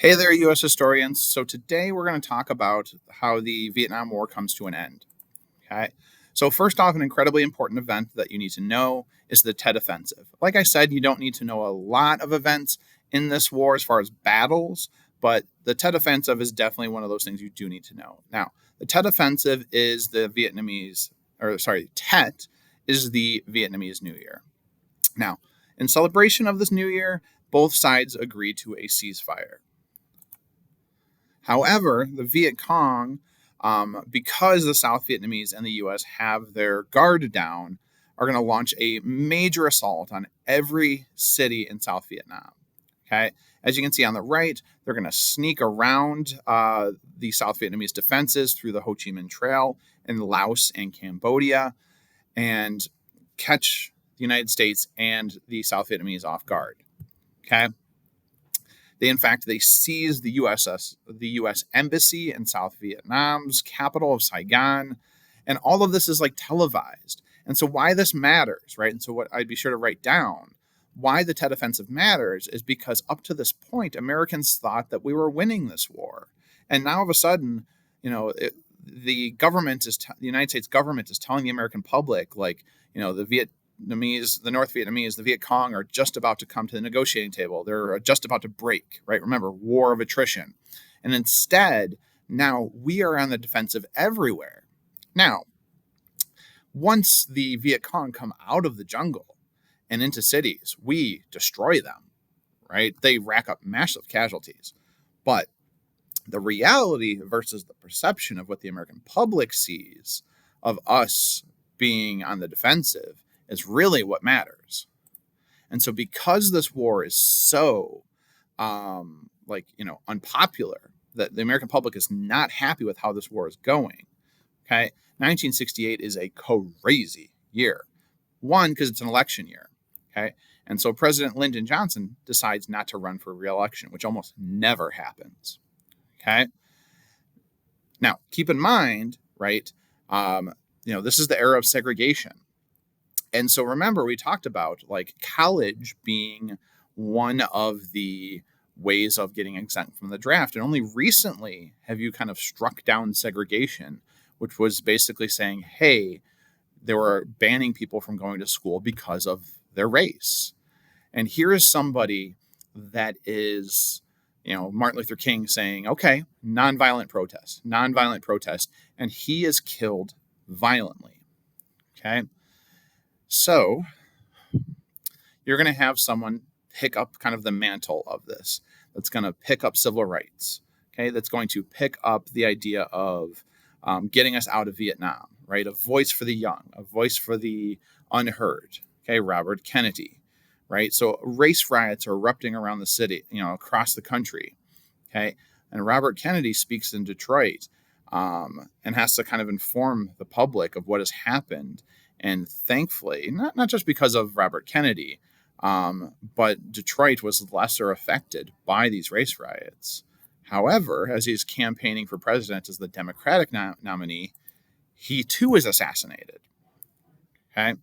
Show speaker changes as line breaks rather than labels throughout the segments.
Hey there, U.S. historians. So today we're going to talk about how the Vietnam War comes to an end. Okay. So first off, an incredibly important event that you need to know is the Tet Offensive. Like I said, you don't need to know a lot of events in this war as far as battles, but the Tet Offensive is definitely one of those things you do need to know. Now, the Tet Offensive is Tet is the Vietnamese New Year. Now, in celebration of this New Year, both sides agreed to a ceasefire. However, the Viet Cong, because the South Vietnamese and the U.S. have their guard down, are going to launch a major assault on every city in South Vietnam. Okay, as you can see on the right, they're going to sneak around the South Vietnamese defenses through the Ho Chi Minh Trail in Laos and Cambodia, and catch the United States and the South Vietnamese off guard. Okay. They seized the U.S. embassy in South Vietnam's capital of Saigon, and all of this is like televised. And so why this matters, right? And so what I'd be sure to write down, why the Tet Offensive matters is because up to this point, Americans thought that we were winning this war. And now all of a sudden, the United States government is telling the American public, like, the North Vietnamese, the Viet Cong are just about to come to the negotiating table. They're just about to break, right? Remember, war of attrition. And instead, now we are on the defensive everywhere. Now, once the Viet Cong come out of the jungle and into cities, we destroy them, right? They rack up massive casualties. But the reality versus the perception of what the American public sees of us being on the defensive is really what matters. And so because this war is so unpopular, that the American public is not happy with how this war is going. Okay. 1968 is a crazy year. One, because it's an election year. Okay. And so President Lyndon Johnson decides not to run for re-election, which almost never happens. Okay. Now, keep in mind, right, this is the era of segregation. And so remember, we talked about like college being one of the ways of getting exempt from the draft. And only recently have you kind of struck down segregation, which was basically saying, hey, they were banning people from going to school because of their race. And here is somebody that is, Martin Luther King saying, okay, nonviolent protest. And he is killed violently. Okay. So you're going to have someone pick up kind of the mantle of this, that's going to pick up civil rights, okay, that's going to pick up the idea of getting us out of Vietnam, right? A voice for the young, a voice for the unheard, okay, Robert Kennedy, right? So race riots are erupting around the city, across the country, okay? And Robert Kennedy speaks in Detroit and has to kind of inform the public of what has happened. And thankfully, not just because of Robert Kennedy, but Detroit was lesser affected by these race riots. However, as he's campaigning for president as the Democratic nominee, he too is assassinated. Okay.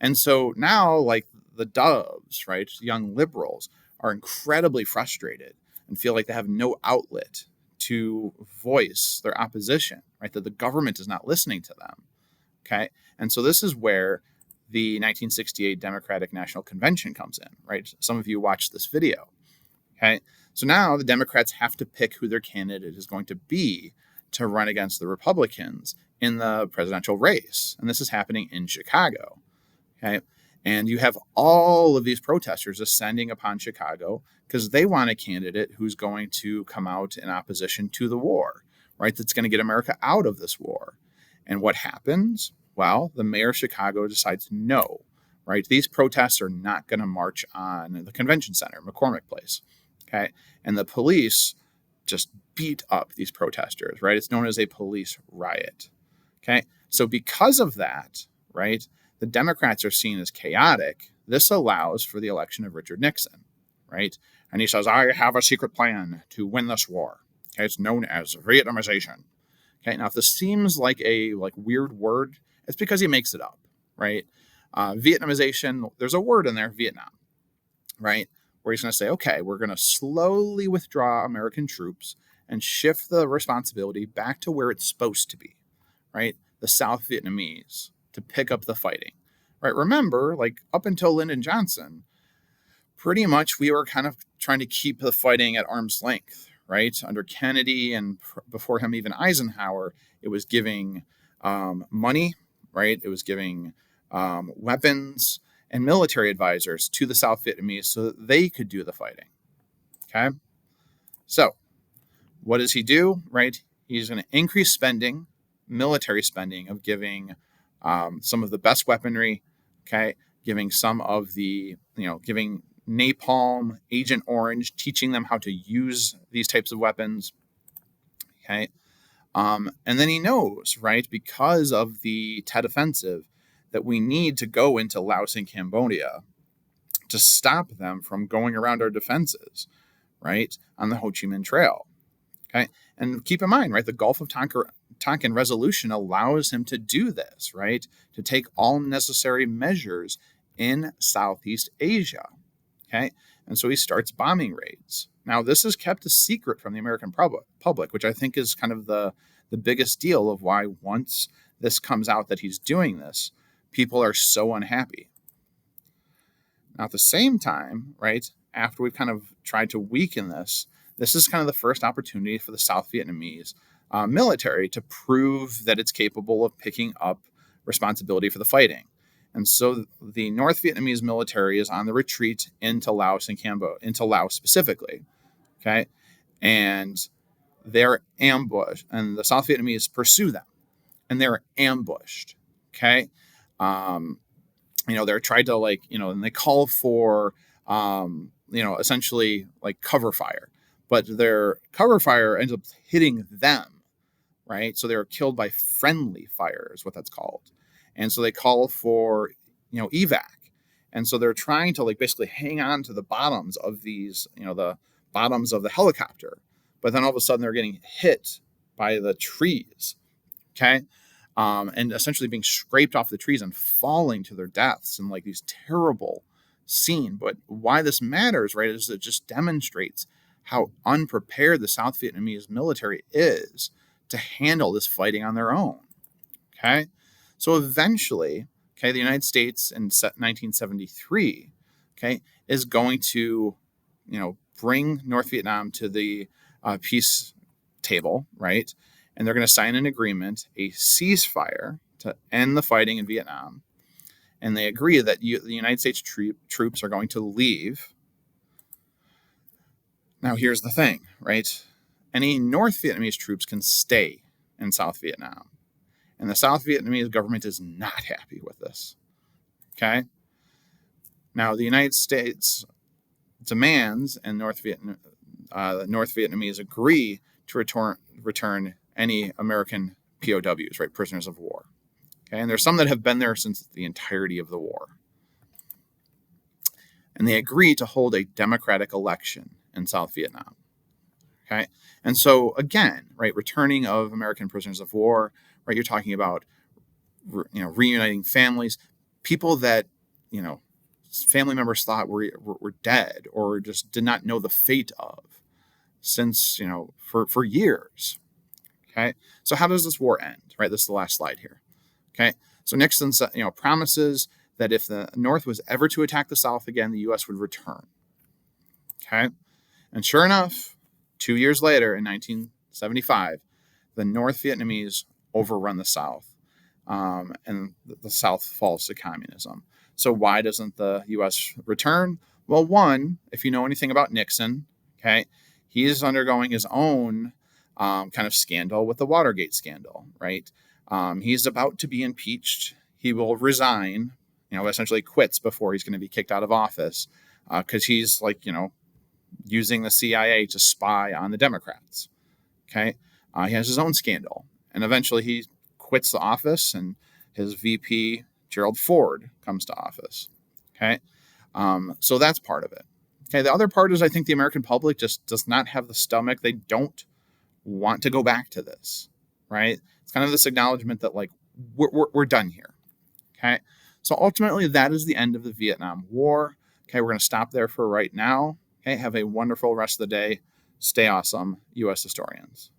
And so now, like the Doves, right, young liberals are incredibly frustrated and feel like they have no outlet to voice their opposition, right, that the government is not listening to them. Okay. And so this is where the 1968 Democratic National Convention comes in, right? Some of you watched this video. Okay. So now the Democrats have to pick who their candidate is going to be to run against the Republicans in the presidential race. And this is happening in Chicago. Okay. And you have all of these protesters ascending upon Chicago because they want a candidate who's going to come out in opposition to the war, right? That's going to get America out of this war. And what happens? Well, the mayor of Chicago decides no, right? These protests are not going to march on the convention center, McCormick Place, okay? And the police just beat up these protesters, right? It's known as a police riot, okay? So because of that, right, the Democrats are seen as chaotic. This allows for the election of Richard Nixon, right? And he says, I have a secret plan to win this war. Okay? It's known as Vietnamization. Okay, now if this seems like a weird word, it's because he makes it up, right? Vietnamization, there's a word in there, Vietnam, right? where he's going to say, okay, we're going to slowly withdraw American troops and shift the responsibility back to where it's supposed to be, right? The South Vietnamese to pick up the fighting, right? Remember, like up until Lyndon Johnson, pretty much we were kind of trying to keep the fighting at arm's length, right? Under Kennedy and before him, even Eisenhower, it was giving money, right? It was giving weapons and military advisors to the South Vietnamese so that they could do the fighting. Okay. So what does he do, right? He's going to increase spending, military spending, of giving some of the best weaponry, okay? Giving some of the, giving napalm, Agent Orange, teaching them how to use these types of weapons, okay? And then he knows, right, because of the Tet Offensive, that we need to go into Laos and Cambodia to stop them from going around our defenses, right, on the Ho Chi Minh Trail. Okay. And keep in mind, right, the Gulf of Tonkin resolution allows him to do this, right, to take all necessary measures in Southeast Asia. Okay. And so he starts bombing raids. Now, this is kept a secret from the American public, which I think is kind of the biggest deal of why once this comes out that he's doing this, people are so unhappy. Now, at the same time, right, after we've kind of tried to weaken this is kind of the first opportunity for the South Vietnamese military to prove that it's capable of picking up responsibility for the fighting. And so the North Vietnamese military is on the retreat into Laos and Cambodia, into Laos specifically, okay? And they're ambushed, and the South Vietnamese pursue them, and they're ambushed, okay? They're tried to and they call for, essentially like cover fire. But their cover fire ends up hitting them, right? So they were killed by friendly fire is what that's called. And so they call for, evac. And so they're trying to basically hang on to the bottoms of these, the bottoms of the helicopter. But then all of a sudden they're getting hit by the trees, okay? And essentially being scraped off the trees and falling to their deaths in these terrible scene. But why this matters, right, is it just demonstrates how unprepared the South Vietnamese military is to handle this fighting on their own, okay? So eventually, okay, the United States in 1973, okay, is going to, bring North Vietnam to the peace table, right? And they're going to sign an agreement, a ceasefire to end the fighting in Vietnam. And they agree that the United States troops are going to leave. Now, here's the thing, right? Any North Vietnamese troops can stay in South Vietnam. And the South Vietnamese government is not happy with this, okay? Now, the United States demands, and North Vietnamese agree to return any American POWs, right, prisoners of war. Okay, and there's some that have been there since the entirety of the war. And they agree to hold a democratic election in South Vietnam. Okay, and so again, right, returning of American prisoners of war, right, you're talking about, reuniting families, people that, family members thought were dead or just did not know the fate of since, for years. Okay, so how does this war end, right? This is the last slide here. Okay, so Nixon, promises that if the North was ever to attack the South again, the U.S. would return. Okay, and sure enough, 2 years later in 1975, the North Vietnamese overrun the South, and the South falls to communism. So why doesn't the U.S. return? Well, one, if you know anything about Nixon, okay, he is undergoing his own kind of scandal with the Watergate scandal, right? He's about to be impeached. He will resign, essentially quits before he's going to be kicked out of office because he's using the CIA to spy on the Democrats. Okay. He has his own scandal, and eventually he quits the office and his VP, Gerald Ford, comes to office. Okay. So that's part of it. Okay. The other part is I think the American public just does not have the stomach. They don't want to go back to this, right? It's kind of this acknowledgement that we're done here. Okay. So ultimately that is the end of the Vietnam War. Okay, we're going to stop there for right now. Okay, have a wonderful rest of the day. Stay awesome, U.S. historians.